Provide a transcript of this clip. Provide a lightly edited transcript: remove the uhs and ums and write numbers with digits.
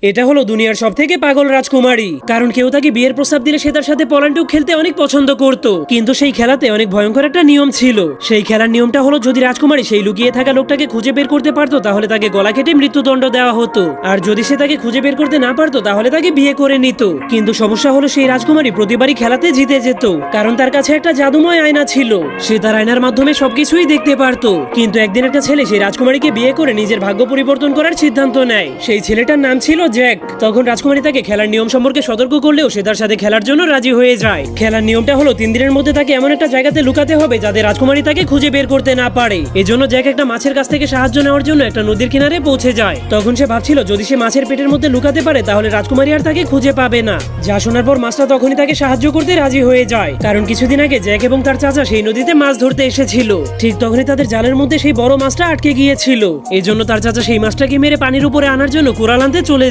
এটা হলো দুনিয়ার সবথেকে পাগল রাজকুমারী, কারণ কেউ তাকে বিয়ের প্রস্তাব দিলে সে তার সাথে পলান্টুক খেলতে অনেক পছন্দ করত। কিন্তু সেই খেলাতে অনেক ভয়ঙ্কর একটা নিয়ম ছিল। সেই খেলার নিয়মটা হলো, যদি রাজকুমারী সেই লুকিয়ে থাকা লোকটাকে খুঁজে বের করতে পারতো তাহলে তাকে গলা কেটে মৃত্যুদণ্ড দেওয়া হতো, আর যদি সে তাকে খুঁজে বের করতে না পারতো তাহলে তাকে বিয়ে করে নিত। কিন্তু সমস্যা হলো, সেই রাজকুমারী প্রতিবারই খেলাতে জিতে যেত, কারণ তার কাছে একটা জাদুময় আয়না ছিল। সে তার আয়নার মাধ্যমে সবকিছুই দেখতে পারতো। কিন্তু একদিন একটা ছেলে সেই রাজকুমারীকে বিয়ে করে নিজের ভাগ্য পরিবর্তন করার সিদ্ধান্ত নেয়। সেই ছেলেটার নাম ছিল জ্যাক। তখন রাজকুমারী তাকে খেলার নিয়ম সম্পর্কে সতর্ক করলেও সে তার সাথে খেলার জন্য রাজি হয়ে যায়। খেলার নিয়মটা হলো 3 দিনের মধ্যে তাকে এমন একটা জায়গাতে লুকাতে হবে যাতে রাজকুমারী তাকে খুঁজে বের করতে না পারে। এজন্য জ্যাক একটা মাছের কাছ থেকে সাহায্য নেওয়ার জন্য একটা নদীর কিনারে পৌঁছে যায়। তখন সে ভাবছিল যদি সে মাছের পেটের মধ্যে লুকাতে পারে তাহলে রাজকুমারী আর তাকে খুঁজে পাবে না। যা শোনার পর মাছটা তখনই তাকে সাহায্য করতে রাজি হয়ে যায়, কারণ কিছুদিন আগে জ্যাক এবং তার চাচা সেই নদীতে মাছ ধরতে এসেছিল। ঠিক তখনই তাদের জালের মধ্যে সেই বড় মাছটা আটকে গিয়েছিল। এজন্য তার চাচা সেই মাছটাকে মেরে পানির উপরে আনার জন্য কুড়াল আনতে চলে